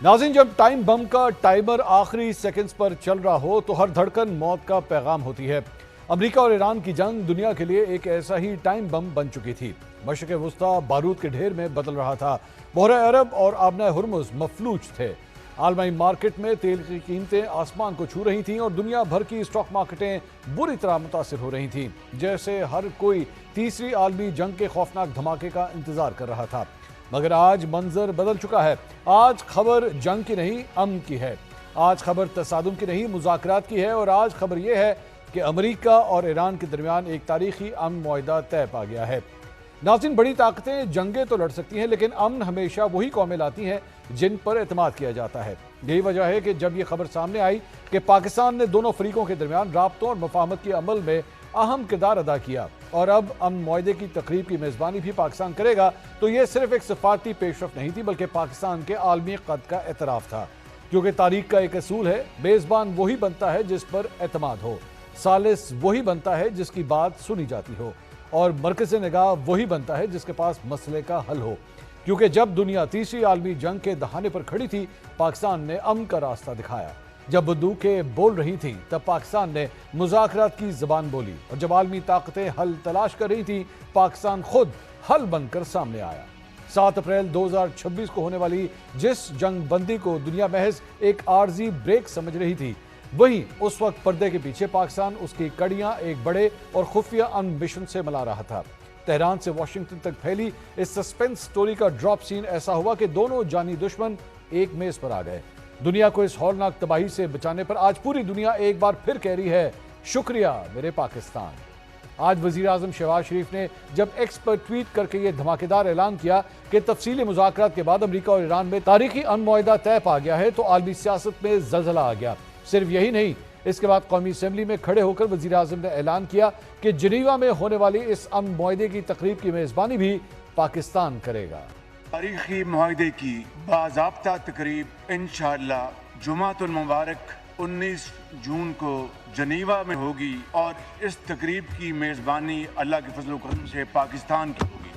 नाज़रीन, जब time bomb का टाइमर आखिरी सेकंड्स पर चल रहा हो तो हर धड़कन मौत का पैगाम होती है। अमेरिका और ईरान की जंग दुनिया के लिए एक ऐसा ही टाइम बम बन चुकी थी। मशरिक़ वुस्ता बारूद के ढेर में बदल रहा था। बहर अरब और आबना हुर्मुज़ मफलूज थे। आलमी मार्केट में तेल की कीमतें आसमान को छू रही थीं और दुनिया भर की स्टॉक मार्केटें बुरी तरह मुतासिर हो रही थीं, जैसे हर कोई तीसरी आलमी जंग के खौफनाक धमाके का इंतजार कर रहा था। मगर आज मंजर बदल चुका है। आज खबर जंग की नहीं, अमन की है। आज खबर तसादुम की नहीं, मुज़ाकरात की है। और आज खबर यह है कि अमेरिका और ईरान के दरमियान एक तारीखी अमन मुआहिदा तय पा गया है। नाज़रीन, बड़ी ताकतें जंगें तो लड़ सकती हैं, लेकिन अमन हमेशा वही कौमें लाती हैं जिन पर एतमाद किया जाता है। यही वजह है कि जब यह खबर सामने आई कि पाकिस्तान ने दोनों फरीकों के दरमियान राब्तों और मफाहमत के अमल में अहम किरदार अदा किया और अब अमन मुआहिदे की तकरीब की मेज़बानी भी पाकिस्तान करेगा, तो यह सिर्फ एक सफारती पेशरफ नहीं थी, बल्कि पाकिस्तान के आलमी कद का एतराफ़ था। क्योंकि तारीख का एक असूल है, मेज़बान वही बनता है जिस पर एतमाद हो, सालिस वही बनता है जिसकी बात सुनी जाती हो, और मरकज़ निगाह वही बनता है जिसके पास मसले का हल हो। क्योंकि जब दुनिया तीसरी आलमी जंग के दहाने पर खड़ी थी, पाकिस्तान ने अमन का रास्ता दिखाया। जब बंदूकें बोल रही थीं, तब पाकिस्तान ने मुज़ाकरात की ज़बान बोली, और जब आलमी ताकतें हल तलाश कर रही थीं, पाकिस्तान खुद हल बनकर सामने आया। 7 अप्रैल 2026 को होने वाली जिस जंग बंदी को दुनिया महज एक आर्जी ब्रेक समझ रही थी, वहीं उस वक्त पर्दे के पीछे पाकिस्तान उसकी कड़ियां एक बड़े और खुफिया अमन मिशन से मिला रहा था। तेहरान से वाशिंगटन तक फैली इस सस्पेंस स्टोरी का ड्रॉप सीन ऐसा हुआ कि दोनों जानी दुश्मन एक मेज पर आ गए। दुनिया को इस हौलनाक तबाही से बचाने पर आज पूरी दुनिया एक बार फिर कह रही है, शुक्रिया मेरे पाकिस्तान। आज वजीर आजम शहबाज शरीफ ने जब एक्स पर ट्वीट करके यह धमाकेदार ऐलान किया कि तफसीली मुज़ाकरात के बाद अमेरिका और ईरान में तारीखी अमन मुआहिदा तय पा गया है, तो आलमी सियासत में ज़लज़ला आ गया। सिर्फ यही नहीं, इसके बाद कौमी असेंबली में खड़े होकर वजीर आजम ने ऐलान किया कि जिनीवा में होने वाली इस अमन मुआहिदे की तकरीब की मेज़बानी भी पाकिस्तान करेगा। तारीखी मुआहिदे की बाज़ाब्ता तकरीब इंशाअल्लाह जुमातुल मुबारक 19 जून को जनीवा में होगी, और इस तकरीब की मेज़बानी अल्लाह के फजल करम से पाकिस्तान की होगी।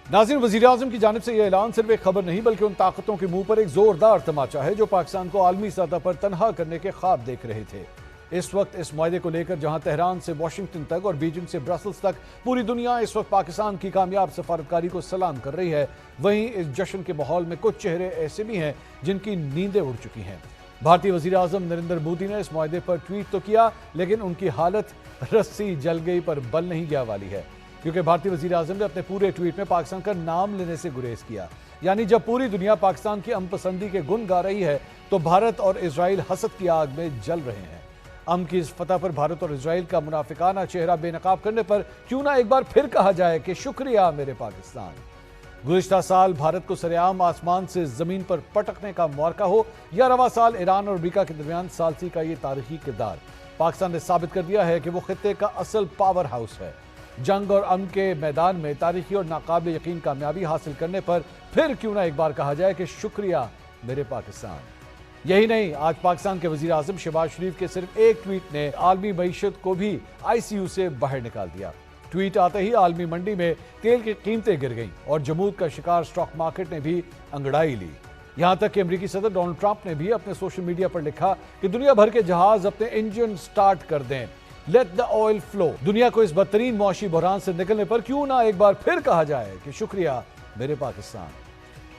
नाज़रीन, वज़ीर आज़म की जानिब से यह ऐलान सिर्फ एक खबर नहीं, बल्कि उन ताकतों के मुंह पर एक जोरदार तमाचा है जो पाकिस्तान को आलमी सतह पर तनहा करने के ख्वाब देख रहे थे। इस वक्त इस मुआहिदे को लेकर जहां तेहरान से वाशिंगटन तक और बीजिंग से ब्रसल्स तक पूरी दुनिया इस वक्त पाकिस्तान की कामयाब सफारतकारी को सलाम कर रही है, वहीं इस जश्न के माहौल में कुछ चेहरे ऐसे भी हैं जिनकी नींदें उड़ चुकी हैं। भारतीय वज़ीर आज़म नरेंद्र मोदी ने इस मुआहिदे पर ट्वीट तो किया, लेकिन उनकी हालत रस्सी जल गई पर बल नहीं गया वाली है, क्योंकि भारतीय वज़ीर आज़म ने अपने पूरे ट्वीट में पाकिस्तान का नाम लेने से गुरेज किया। यानी जब पूरी दुनिया पाकिस्तान की अमन पसंदी के गुण गा रही है, तो भारत और इजराइल हसद की आग में जल रहे हैं। अमन की इस फतह पर भारत और इजराइल का मुनाफिकाना चेहरा बेनकाब करने पर क्यों ना एक बार फिर कहा जाए कि शुक्रिया मेरे पाकिस्तान। गुज़िश्ता साल भारत को सरेआम आसमान से जमीन पर पटकने का मौका हो, या रवा साल ईरान और अमेरिका के दरमियान सालसी का ये तारीखी किरदार, पाकिस्तान ने साबित कर दिया है कि वो खित्ते का असल पावर हाउस है। जंग और अमन के मैदान में तारीखी और नाकाबिल यकीन कामयाबी हासिल करने पर फिर क्यों ना एक बार कहा जाए कि शुक्रिया मेरे पाकिस्तान। यही नहीं, आज पाकिस्तान के वजीर आजम शहबाज शरीफ के सिर्फ एक ट्वीट ने आलमी मईशत को भी ICU से बाहर निकाल दिया। ट्वीट आते ही आलमी मंडी में तेल की कीमतें गिर गईं और जमूद का शिकार स्टॉक मार्केट ने भी अंगड़ाई ली। यहां तक कि अमेरिकी सदर डोनाल्ड ट्रंप ने भी अपने सोशल मीडिया पर लिखा कि दुनिया भर के जहाज अपने इंजन स्टार्ट कर दें, लेट द ऑयल फ्लो। दुनिया को इस बदतरीन मौशी बहरान से निकलने पर क्यों ना एक बार फिर कहा जाए कि शुक्रिया मेरे पाकिस्तान।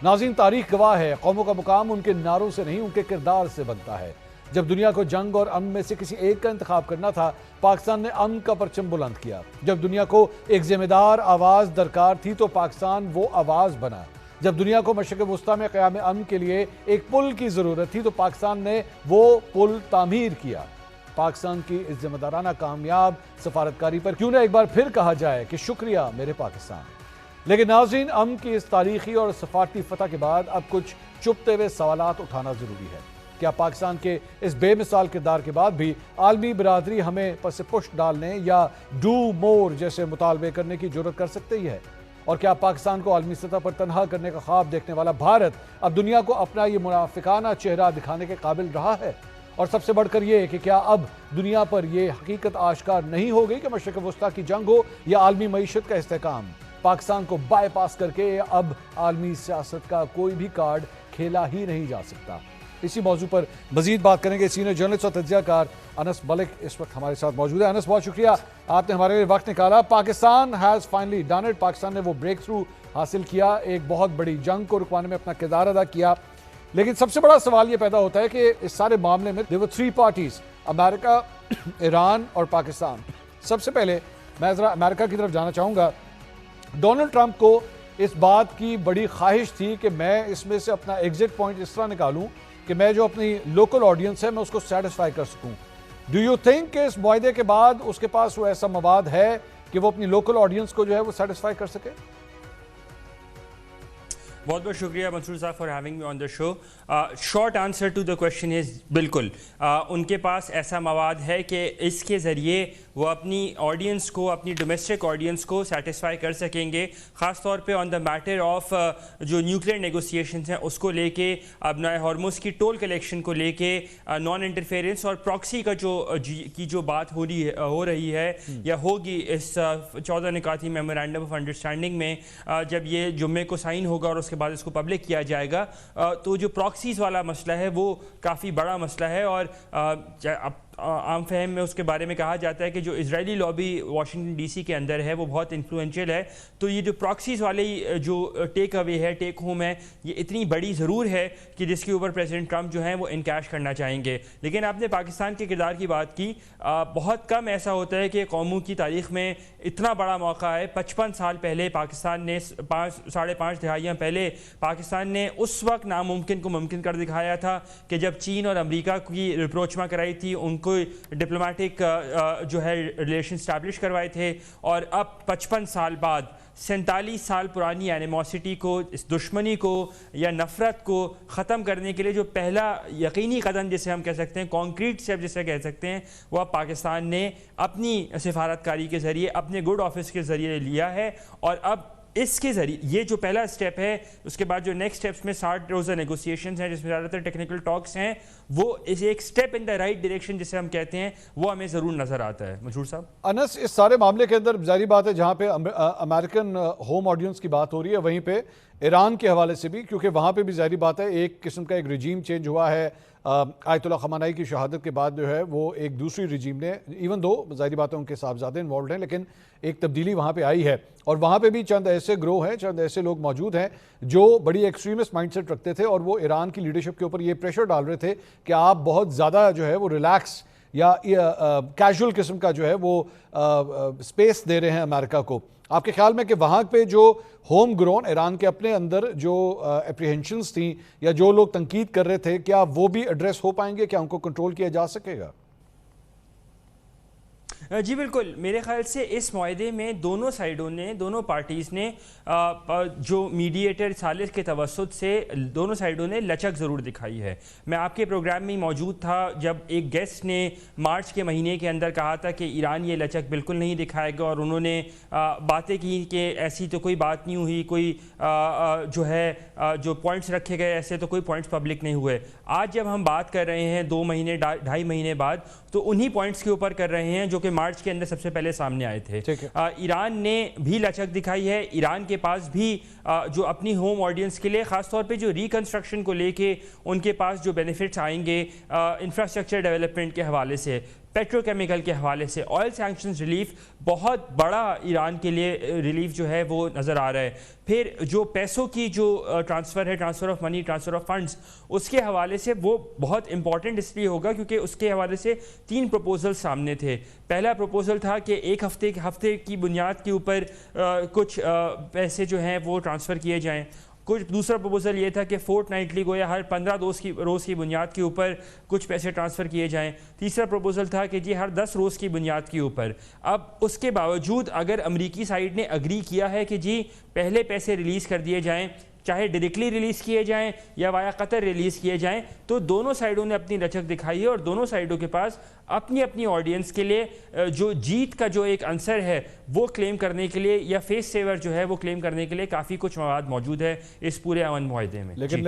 नाज़रीन, तारीख गवाह है, कौमों का मुकाम उनके नारों से नहीं, उनके किरदार से बनता है। जब दुनिया को जंग और अमन में से किसी एक का इंतखाब करना था, पाकिस्तान ने अमन का परचम बुलंद किया। जब दुनिया को एक जिम्मेदार आवाज़ दरकार थी, तो पाकिस्तान वो आवाज़ बना। जब दुनिया को मशरिक़ वुस्ता में क़याम अमन के लिए एक पुल की ज़रूरत थी, तो पाकिस्तान ने वो पुल तामीर किया। पाकिस्तान की इस जिम्मेदाराना कामयाब सफारतकारी पर क्यों ना एक बार फिर कहा जाए कि शुक्रिया मेरे पाकिस्तान। लेकिन नाज़रीन, अमन की इस तारीखी और सफारती फतह के बाद अब कुछ चुपते हुए सवालात उठाना ज़रूरी है। क्या पाकिस्तान के इस बेमिसाल किरदार के बाद भी आलमी बरादरी हमें पस पुष्ट डालने या डू मोर जैसे मुतालबे करने की जरूरत कर सकती है? और क्या पाकिस्तान को आलमी सतह पर तनहा करने का ख्वाब देखने वाला भारत अब दुनिया को अपना ये मुनाफिकाना चेहरा दिखाने के काबिल रहा है? और सबसे बढ़कर यह कि क्या अब दुनिया पर यह हकीकत आश्कार नहीं हो गई कि मशरिक़ वुस्ता की जंग हो या आलमी मईशत का इस्तेहकाम, پاکستان کو بائی پاس کر کے اب عالمی سیاست کا کوئی بھی کارڈ کھیلا ہی نہیں جا سکتا۔ اسی موضوع پر مزید بات کریں گے۔ سینئر جرنلسٹ اور تجزیہ کار انس ملک اس وقت ہمارے ساتھ موجود ہے۔ انس، بہت شکریہ، آپ نے ہمارے لیے وقت نکالا۔ Pakistan has finally done it, Pakistan نے وہ بریک تھرو حاصل کیا، ایک بہت بڑی جنگ کو رکوانے میں اپنا کردار ادا کیا، لیکن سب سے بڑا سوال یہ پیدا ہوتا ہے کہ اس سارے معاملے میں there were 3 parties، امریکہ، ایران اور پاکستان۔ سب سے پہلے میں ذرا امریکہ کی طرف جانا چاہوں گا۔ ڈونلڈ ٹرمپ کو اس بات کی بڑی خواہش تھی کہ میں اس میں سے اپنا ایگزٹ پوائنٹ اس طرح نکالوں کہ میں جو اپنی لوکل آڈینس ہے میں اس کو سیٹسفائی کر سکوں۔ ڈو یو تھنک کہ اس معاہدے کے بعد اس کے پاس وہ ایسا مواد ہے کہ وہ اپنی لوکل آڈینس کو جو ہے وہ سیٹسفائی کر سکے؟ بہت بہت شکریہ منصور صاحب for having me on the show. Short answer to the question is بالکل ان کے پاس ایسا مواد ہے کہ اس کے ذریعے وہ اپنی آڈینس کو، اپنی ڈومیسٹک آڈینس کو سیٹسفائی کر سکیں گے، خاص طور پہ آن دا میٹر آف جو نیوکلیئر نیگوسیشنز ہیں اس کو لے کے، ابنائے ہارموز کی ٹول کلیکشن کو لے کے، نان انٹرفیئرنس اور پراکسی کا جو بات ہو رہی ہے یا ہوگی اس 14 نکاتی میمورینڈم آف انڈرسٹینڈنگ میں، جب یہ جمعے کو سائن ہوگا اور اس کے بعد اس کو پبلک کیا جائے گا، تو جو پراکسیز والا مسئلہ ہے وہ کافی بڑا مسئلہ ہے، اور عام فہم میں اس کے بارے میں کہا جاتا ہے کہ جو اسرائیلی لابی واشنگٹن ڈی سی کے اندر ہے وہ بہت انفلوئنشل ہے۔ تو یہ جو پراکسیز والی جو ٹیک اوے ہے، ٹیک ہوم ہے، یہ اتنی بڑی ضرور ہے کہ جس کے اوپر پریزیڈنٹ ٹرمپ جو ہیں وہ انکیش کرنا چاہیں گے۔ لیکن آپ نے پاکستان کے کردار کی بات کی، بہت کم ایسا ہوتا ہے کہ قوموں کی تاریخ میں اتنا بڑا موقع ہے۔ 55 سال پہلے پاکستان نے، 5.5 دہائیاں پہلے پاکستان نے اس وقت ناممکن کو ممکن کر دکھایا تھا کہ جب چین اور امریکہ کی ریپروچمہ کرائی تھی، ان کو ڈپلومیٹک جو ہے ریلیشن اسٹیبلش کروائے تھے، اور اب 55 سال بعد 47 سال پرانی اینیموسٹی کو، اس دشمنی کو یا نفرت کو ختم کرنے کے لیے جو پہلا یقینی قدم جسے ہم کہہ سکتے ہیں، کانکریٹ اسٹیپ جسے کہہ سکتے ہیں، وہ اب پاکستان نے اپنی سفارتکاری کے ذریعے، اپنے گڈ آفس کے ذریعے لیا ہے، اور اب اس کے ذریعے یہ جو پہلا اسٹیپ ہے، اس کے بعد جو نیکسٹ اسٹیپس میں 60 روزہ نیگوسیشنز ہیں جس میں زیادہ تر ٹیکنیکل ٹاکس ہیں، وہ اس ایک step in the right direction جسے ہم کہتے ہیں، وہ ہمیں ضرور نظر آتا ہے۔ منصور صاحب، انس، اس سارے معاملے کے اندر ظاہری بات ہے جہاں پہ امریکن ہوم آڈینس کی بات ہو رہی ہے، وہیں پہ ایران کے حوالے سے بھی، کیونکہ وہاں پہ بھی ظاہری بات ہے ایک قسم کا ایک رجیم چینج ہوا ہے۔ آیت اللہ خامنائی کی شہادت کے بعد جو ہے وہ ایک دوسری رجیم نے، ایون دو ظاہری بات ہے ان کے صاحبزادے انوالوڈ ہیں، لیکن ایک تبدیلی وہاں پہ آئی ہے، اور وہاں پہ بھی چند ایسے گروہ ہیں، چند ایسے لوگ موجود ہیں جو بڑی ایکسٹریمسٹ مائنڈ سیٹ رکھتے تھے، اور وہ ایران کی لیڈرشپ کے اوپر یہ پریشر ڈال رہے تھے کہ آپ بہت زیادہ جو ہے وہ ریلیکس یا کیجول قسم کا جو ہے وہ سپیس دے رہے ہیں امریکہ کو۔ آپ کے خیال میں کہ وہاں پہ جو ہوم گرون ایران کے اپنے اندر جو اپریہنشنز تھیں یا جو لوگ تنقید کر رہے تھے، کیا وہ بھی ایڈریس ہو پائیں گے؟ کیا ان کو کنٹرول کیا جا سکے گا؟ جی بالکل، میرے خیال سے اس معاہدے میں دونوں سائیڈوں نے، دونوں پارٹیز نے جو میڈیٹر ثالث کے توسط سے دونوں سائیڈوں نے لچک ضرور دکھائی ہے۔ میں آپ کے پروگرام میں موجود تھا جب ایک گیسٹ نے مارچ کے مہینے کے اندر کہا تھا کہ ایران یہ لچک بالکل نہیں دکھائے گا، اور انہوں نے باتیں کی کہ ایسی تو کوئی بات نہیں ہوئی، کوئی جو ہے جو پوائنٹس رکھے گئے ایسے تو کوئی پوائنٹس پبلک نہیں ہوئے۔ آج جب ہم بات کر رہے ہیں 2 مہینے 2.5 مہینے بعد، تو انہی پوائنٹس کے اوپر کر رہے ہیں جو کہ مارچ کے اندر سب سے پہلے سامنے آئے تھے۔ ایران نے بھی لچک دکھائی ہے، ایران کے پاس بھی جو اپنی ہوم آڈینس کے لیے، خاص طور پہ جو ریکنسٹرکشن کو لے کے ان کے پاس جو بینیفٹس آئیں گے انفراسٹرکچر ڈیولپمنٹ کے حوالے سے، پیٹرو کیمیکل کے حوالے سے، آئل سینکشنز ریلیف، بہت بڑا ایران کے لیے ریلیف جو ہے وہ نظر آ رہا ہے۔ پھر جو پیسوں کی جو ٹرانسفر ہے، transfer of money, transfer of funds, اس کے حوالے سے وہ بہت امپورٹنٹ اس لیے ہوگا کیونکہ اس کے حوالے سے 3 پروپوزل سامنے تھے۔ پہلا پروپوزل تھا کہ ایک ہفتے کی بنیاد کے اوپر کچھ پیسے جو ہیں وہ ٹرانسفر کیے جائیں۔ دوسرا پروپوزل یہ تھا کہ فورٹ نائٹلی گویا ہر 15 روز کی بنیاد کے اوپر کچھ پیسے ٹرانسفر کیے جائیں۔ تیسرا پروپوزل تھا کہ جی ہر 10 روز کی بنیاد کے اوپر۔ اب اس کے باوجود اگر امریکی سائیڈ نے اگری کیا ہے کہ جی پہلے پیسے ریلیز کر دیے جائیں، چاہے ڈائریکٹلی ریلیز کیے جائیں یا وایا قطر ریلیز کیے جائیں، تو دونوں سائیڈوں نے اپنی لچک دکھائی ہے، اور دونوں سائیڈوں کے پاس اپنی آڈینس کے لیے جو جیت کا جو ایک عنصر ہے وہ کلیم کرنے کے لیے، یا فیس سیور جو ہے وہ کلیم کرنے کے لیے کافی کچھ مواد موجود ہے اس پورے امن معاہدے میں۔